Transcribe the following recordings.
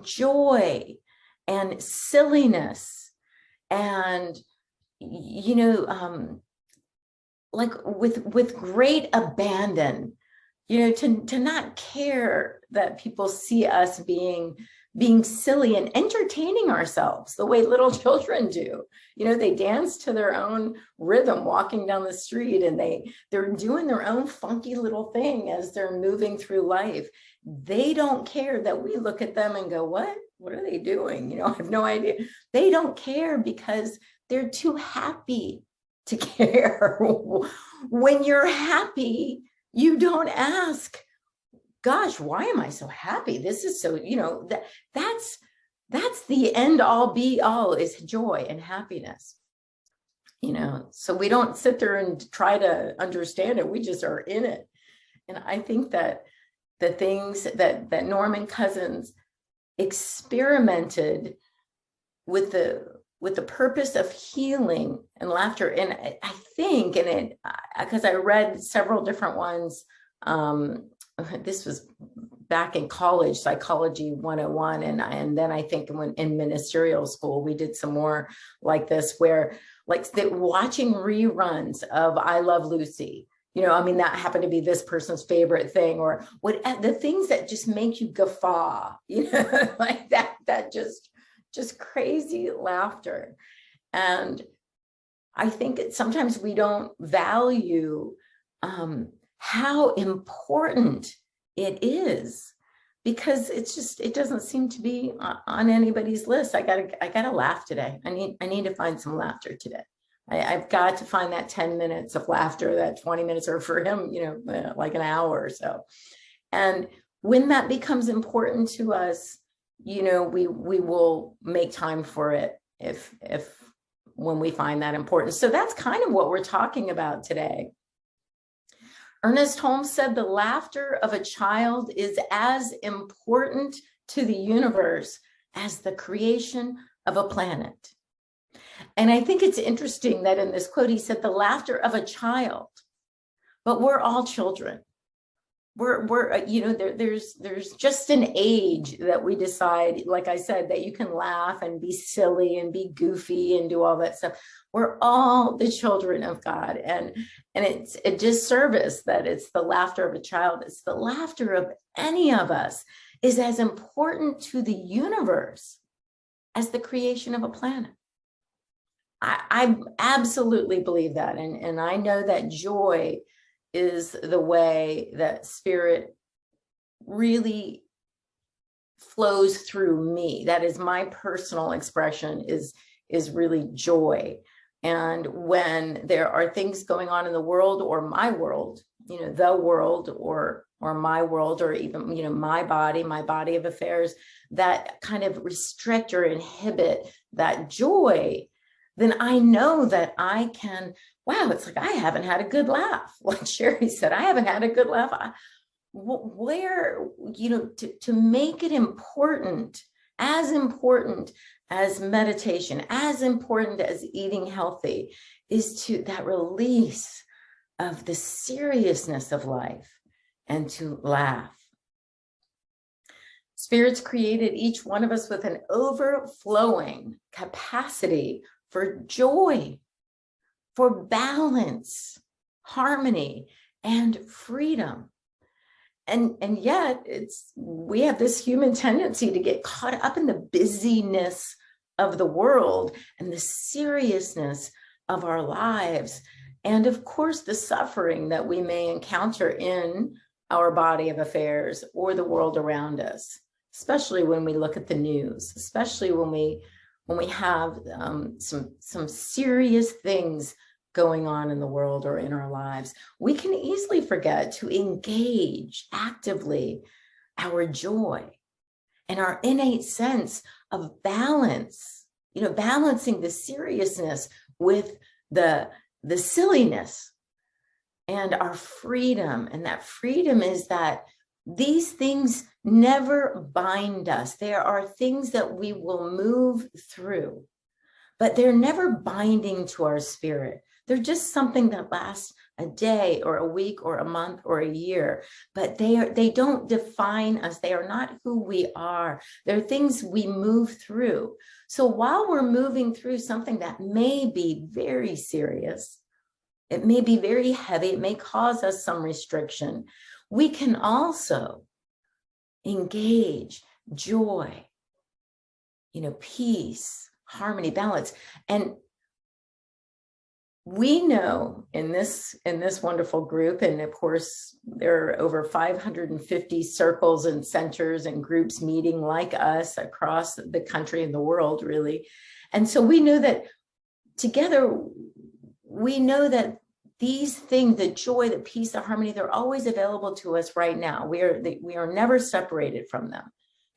and joy and silliness and, like with great abandon, to not care that people see us being silly and entertaining ourselves the way little children do. They dance to their own rhythm walking down the street, and they're doing their own funky little thing as they're moving through life. They don't care that we look at them and go, what are they doing? I have no idea. They don't care because they're too happy to care. When you're happy, you don't ask, gosh, why am I so happy? This is so, that's the end all be all, is joy and happiness. So we don't sit there and try to understand it. We just are in it. And I think that the things that Norman Cousins experimented with the purpose of healing and laughter. And I think, because I read several different ones, this was back in college, Psychology 101. And then I think in ministerial school, we did some more like this, where like watching reruns of I Love Lucy, that happened to be this person's favorite thing, or what the things that just make you guffaw, like that just crazy laughter. And I think sometimes we don't value how important it is, because it doesn't seem to be on anybody's list. I gotta laugh today. I need to find some laughter today. I've got to find that 10 minutes of laughter, that 20 minutes, or for him, like an hour or so. And when that becomes important to us, we will make time for it if when we find that important. So that's kind of what we're talking about today. Ernest Holmes said the laughter of a child is as important to the universe as the creation of a planet. And I think it's interesting that in this quote, he said the laughter of a child, but we're all children. There's just an age that we decide, like I said, that you can laugh and be silly and be goofy and do all that stuff. We're all the children of God. And it's a disservice that it's the laughter of a child. It's the laughter of any of us is as important to the universe as the creation of a planet. I absolutely believe that. And I know that joy is the way that spirit really flows through me. That is my personal expression, is really joy. And when there are things going on in the world, or my world, the world, or my world, or even, my body of affairs, that kind of restrict or inhibit that joy, then I know that I can, it's like, I haven't had a good laugh. Like Sherry said, I haven't had a good laugh. To make it important as meditation, as important as eating healthy, is to that release of the seriousness of life and to laugh. Spirit's created each one of us with an overflowing capacity for joy, for balance, harmony, and freedom. And yet we have this human tendency to get caught up in the busyness of the world and the seriousness of our lives. And of course, the suffering that we may encounter in our body of affairs or the world around us, especially when we look at the news, especially when we have some serious things going on in the world or in our lives. We can easily forget to engage actively our joy and our innate sense of balance, balancing the seriousness with the silliness and our freedom. And that freedom is that these things never bind us. There are things that we will move through, but they're never binding to our spirit. They're just something that lasts a day or a week or a month or a year, but they don't define us. They are not who we are. They're things we move through. So while we're moving through something that may be very serious, it may be very heavy, it may cause us some restriction, we can also engage joy, peace, harmony, balance. And we know in this wonderful group, and of course, there are over 550 circles and centers and groups meeting like us across the country and the world, really. And so we know that together, we know that these things, the joy, the peace, the harmony, they're always available to us right now. We are never separated from them.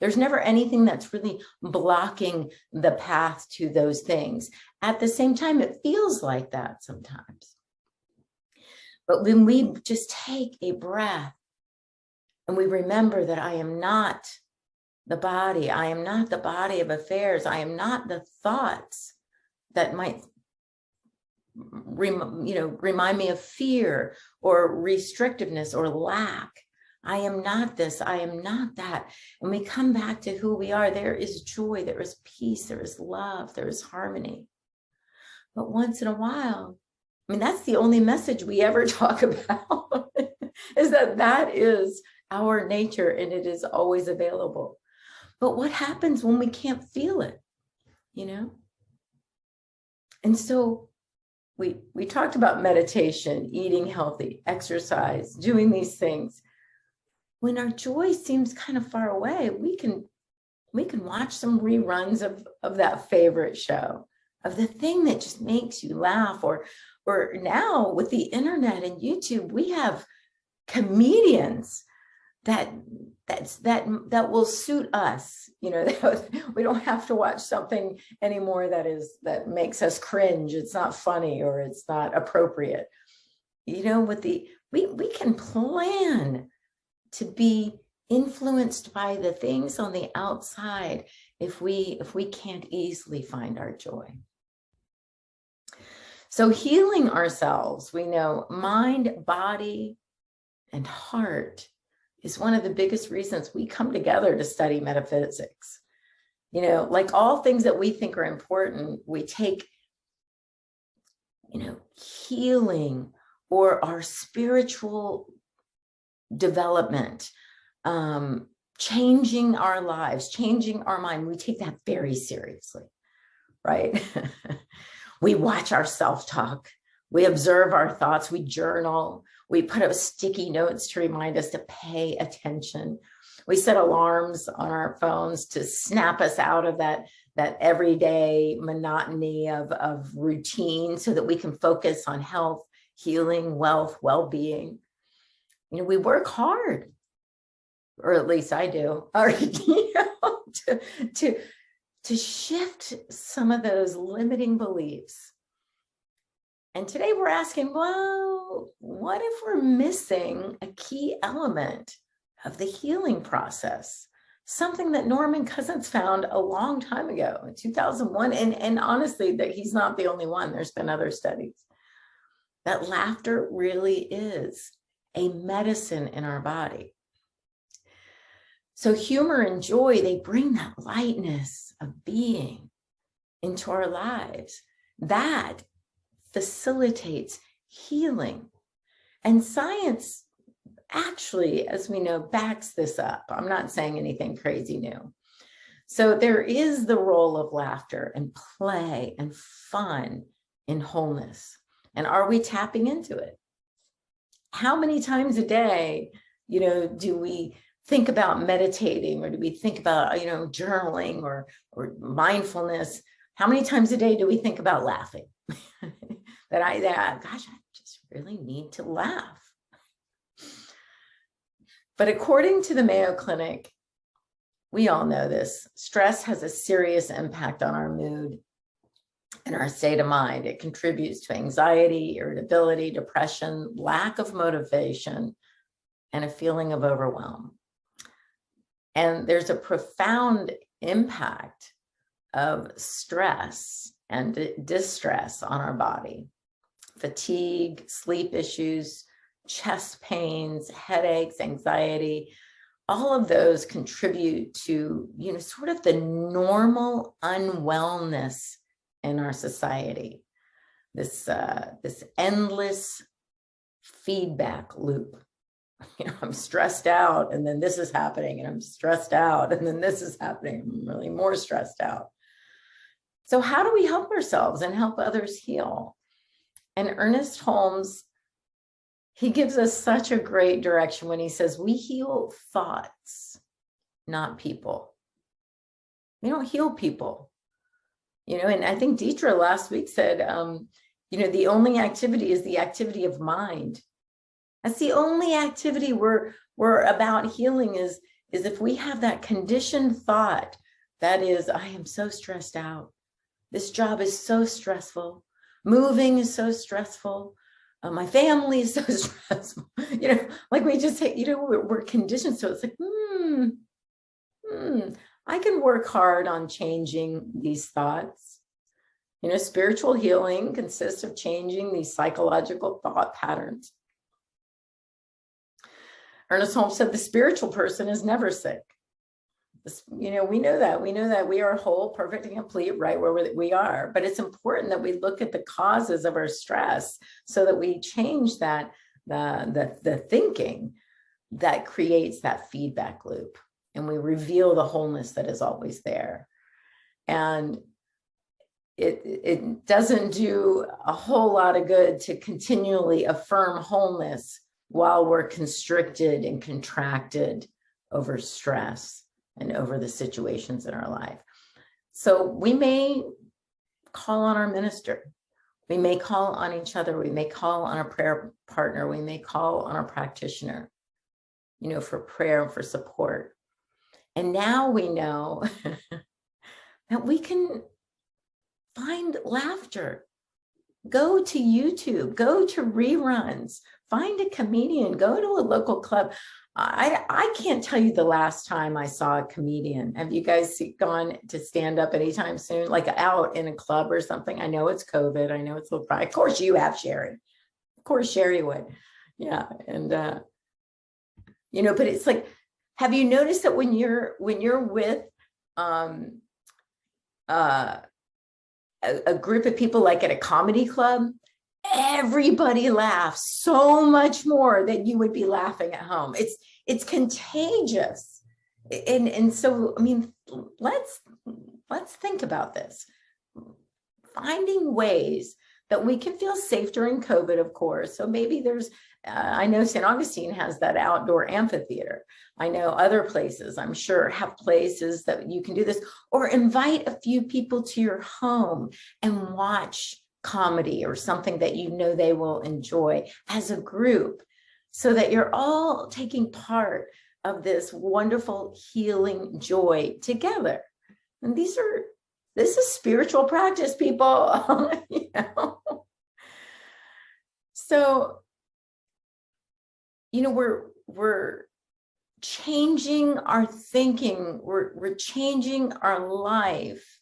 There's never anything that's really blocking the path to those things. At the same time, it feels like that sometimes. But when we just take a breath and we remember that I am not the body, I am not the body of affairs, I am not the thoughts that might remind me of fear or restrictiveness or lack. I am not this, I am not that. And we come back to who we are. There is joy, there is peace, there is love, there is harmony. But once in a while, that's the only message we ever talk about, is that is our nature and it is always available. But what happens when we can't feel it, And so we talked about meditation, eating healthy, exercise, doing these things. When our joy seems kind of far away, we can watch some reruns of that favorite show, of the thing that just makes you laugh. Or now with the internet and YouTube, we have comedians that will suit us. We don't have to watch something anymore that makes us cringe. It's not funny or it's not appropriate. We can plan to be influenced by the things on the outside if we can't easily find our joy. So healing ourselves, we know mind, body, and heart is one of the biggest reasons we come together to study metaphysics. Like all things that we think are important, we take, healing or our spiritual development, changing our lives, changing our mind. We take that very seriously, right? We watch our self-talk. We observe our thoughts. We journal. We put up sticky notes to remind us to pay attention. We set alarms on our phones to snap us out of that everyday monotony of routine so that we can focus on health, healing, wealth, well-being. We work hard, or at least I do, to shift some of those limiting beliefs. And today we're asking, well, what if we're missing a key element of the healing process? Something that Norman Cousins found a long time ago in 2001. And honestly, that he's not the only one. There's been other studies. That laughter really is a medicine in our body. So humor and joy, they bring that lightness of being into our lives. That facilitates healing. And science actually, as we know, backs this up. I'm not saying anything crazy new. So there is the role of laughter and play and fun in wholeness. And are we tapping into it? How many times a day, do we think about meditating, or do we think about, journaling or mindfulness? How many times a day do we think about laughing? I just really need to laugh. But according to the Mayo Clinic, we all know this, stress has a serious impact on our mood and our state of mind. It contributes to anxiety, irritability, depression, lack of motivation, and a feeling of overwhelm. And there's a profound impact of stress and distress on our body. Fatigue, sleep issues, chest pains, headaches, anxiety, all of those contribute to, sort of the normal unwellness in our society. This endless feedback loop. I'm stressed out, and then this is happening, and I'm stressed out, and then this is happening. I'm really more stressed out. So how do we help ourselves and help others heal? And Ernest Holmes, he gives us such a great direction when he says, we heal thoughts, not people. We don't heal people. And I think Deidre last week said, the only activity is the activity of mind. That's the only activity we're about healing is if we have that conditioned thought, that is, I am so stressed out. This job is so stressful. Moving is so stressful. My family is so stressful. Like we just say, we're conditioned. So it's like, I can work hard on changing these thoughts. Spiritual healing consists of changing these psychological thought patterns. Ernest Holmes said the spiritual person is never sick. We know that. We know that we are whole, perfect, and complete right where we are. But it's important that we look at the causes of our stress so that we change that, the thinking that creates that feedback loop. And we reveal the wholeness that is always there. And it doesn't do a whole lot of good to continually affirm wholeness while we're constricted and contracted over stress and over the situations in our life. So we may call on our minister. We may call on each other. We may call on a prayer partner. We may call on a practitioner, for prayer and for support. And now we know that we can find laughter. Go to YouTube, go to reruns, find a comedian, go to a local club. I can't tell you the last time I saw a comedian. Have you guys gone to stand up anytime soon, like out in a club or something? I know it's COVID. I know it's a little private. Of course you have, Sherry. Of course Sherry would. Yeah. And, but it's like, have you noticed that when you're with a group of people, like at a comedy club, everybody laughs so much more than you would be laughing at home. It's contagious. And so, let's think about this. Finding ways that we can feel safe during COVID, of course. So maybe there's, I know St. Augustine has that outdoor amphitheater. I know other places, I'm sure, have places that you can do this, or invite a few people to your home and watch comedy or something that they will enjoy as a group, so that you're all taking part of this wonderful healing joy together. And this is spiritual practice, people. So, we're changing our thinking, we're changing our life,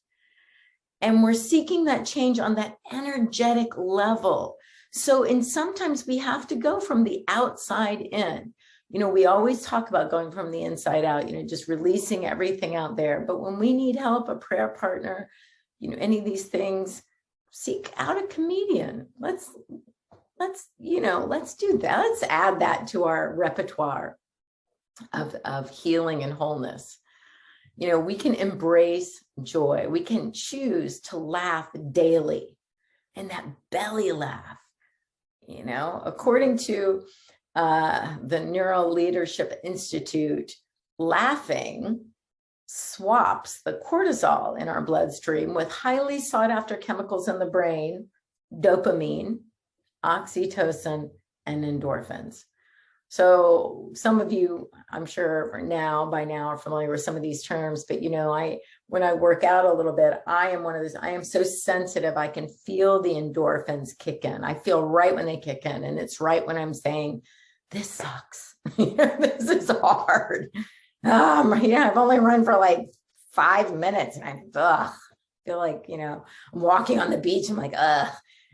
and we're seeking that change on that energetic level. So, sometimes we have to go from the outside in. We always talk about going from the inside out, just releasing everything out there. But when we need help, a prayer partner, any of these things, seek out a comedian. Let's do that. Let's add that to our repertoire of healing and wholeness. We can embrace joy. We can choose to laugh daily, and that belly laugh, according to the Neuro Leadership Institute, laughing swaps the cortisol in our bloodstream with highly sought after chemicals in the brain, dopamine, oxytocin, and endorphins. So some of you, I'm sure by now are familiar with some of these terms, but when I work out a little bit, I am one of those, I am so sensitive. I can feel the endorphins kick in. I feel right when they kick in, and it's right when I'm saying, this sucks. This is hard. I've only run for like 5 minutes, and feel like, I'm walking on the beach. I'm like, ugh.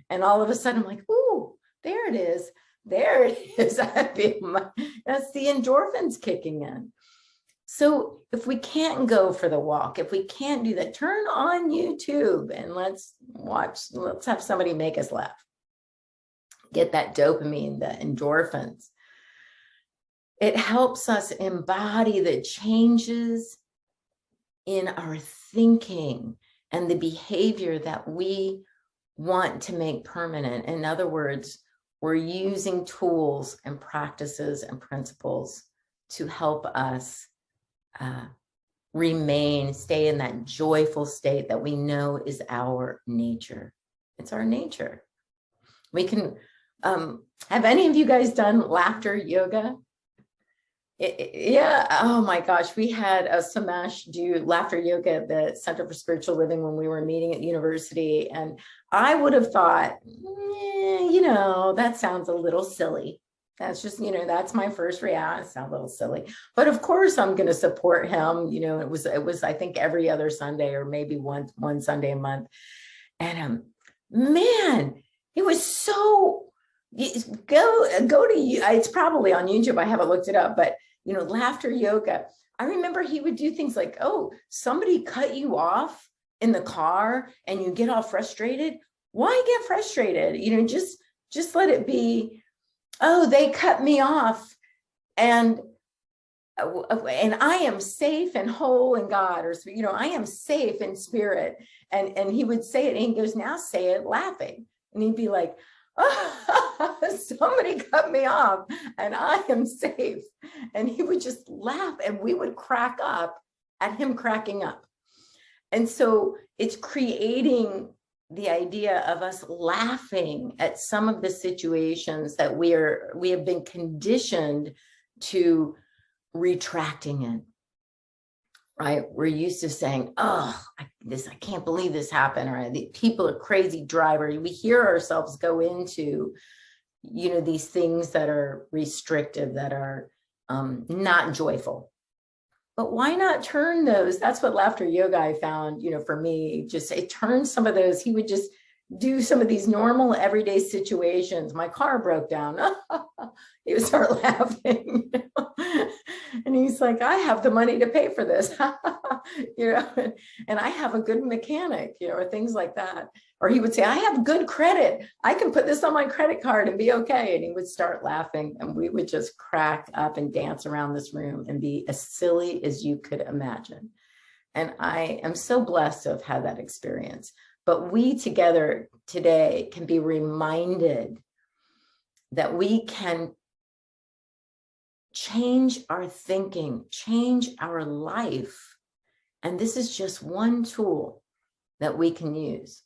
And all of a sudden I'm like, ooh, there it is. There it is. That's the endorphins kicking in. So if we can't go for the walk, if we can't do that, turn on YouTube and let's have somebody make us laugh. Get that dopamine, the endorphins. It helps us embody the changes in our thinking and the behavior that we want to make permanent. In other words, we're using tools and practices and principles to help us stay in that joyful state that we know is our nature. It's our nature. We can, have any of you guys done laughter yoga? Yeah. Oh my gosh. We had a Samash do laughter yoga at the Center for Spiritual Living when we were meeting at university. And I would have thought, that sounds a little silly. That's just, that's my first reaction. It sounds a little silly, but of course I'm going to support him. It was, I think every other Sunday or maybe one Sunday a month. And, man, it was so, go to, it's probably on YouTube. I haven't looked it up, but laughter yoga. I remember he would do things like, oh, somebody cut you off in the car and you get all frustrated. Why get frustrated? Just let it be. Oh, they cut me off and I am safe and whole in God, or, I am safe in spirit. And he would say it and he goes, now say it laughing. And he'd be like, oh, somebody cut me off and I am safe. And he would just laugh and we would crack up at him cracking up. And so it's creating the idea of us laughing at some of the situations that we have been conditioned to retracting in, right? We're used to saying, oh, I can't believe this happened, or the people are crazy drivers. We hear ourselves go into, these things that are restrictive, that are not joyful. But why not turn those? That's what laughter yoga I found, for me, just it turns some of those. He would just do some of these normal everyday situations. My car broke down. He would start laughing. And he's like, I have the money to pay for this, and I have a good mechanic, or things like that. Or he would say, I have good credit. I can put this on my credit card and be okay. And he would start laughing and we would just crack up and dance around this room and be as silly as you could imagine. And I am so blessed to have had that experience. But we together today can be reminded that we can change our thinking, change our life. And this is just one tool that we can use.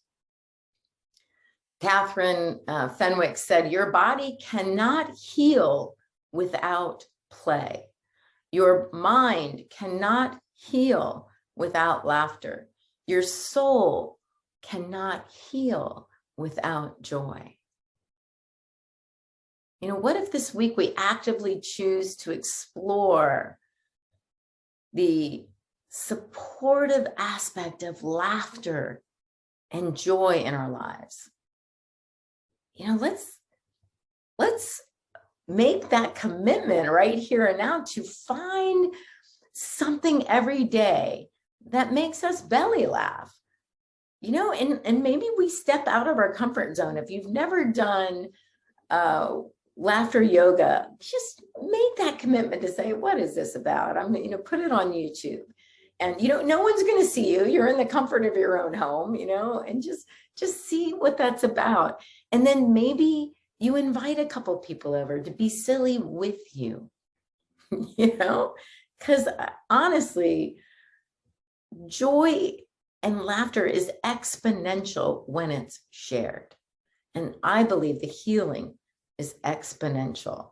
Catherine Fenwick said, your body cannot heal without play. Your mind cannot heal without laughter. Your soul cannot heal without joy. What if this week we actively choose to explore the supportive aspect of laughter and joy in our lives? Let's make that commitment right here and now to find something every day that makes us belly laugh. And maybe we step out of our comfort zone. If you've never done laughter yoga, just make that commitment to say, what is this about? Put it on YouTube. And, no one's going to see you. You're in the comfort of your own home, and just see what that's about. And then maybe you invite a couple people over to be silly with you, because honestly, joy and laughter is exponential when it's shared. And I believe the healing is exponential.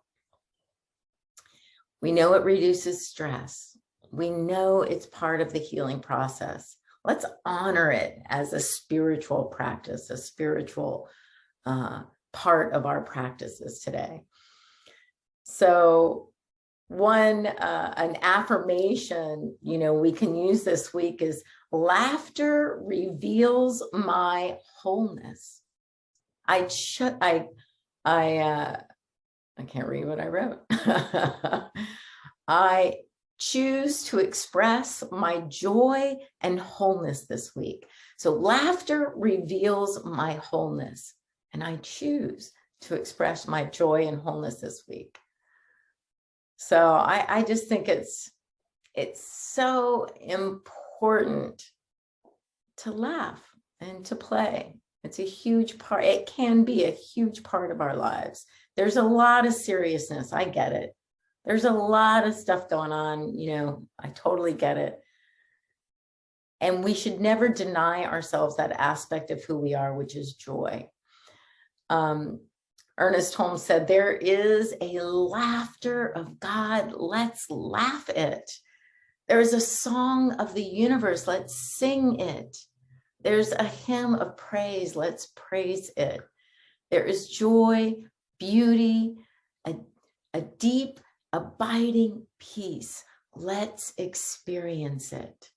We know it reduces stress. We know it's part of the healing process. Let's honor it as a spiritual practice, a spiritual part of our practices today. So an affirmation, we can use this week is, Laughter reveals my wholeness. I can't read what I wrote. I choose to express my joy and wholeness this week. So laughter reveals my wholeness, and I choose to express my joy and wholeness this week. So I just think it's so important to laugh and to play. It's a huge part. It can be a huge part of our lives. There's a lot of seriousness. I get it. There's a lot of stuff going on. You know, I totally get it. And we should never deny ourselves that aspect of who we are, which is joy. Ernest Holmes said, there is a laughter of God. Let's laugh it. There is a song of the universe. Let's sing it. There's a hymn of praise. Let's praise it. There is joy, beauty, a deep, abiding peace. Let's experience it.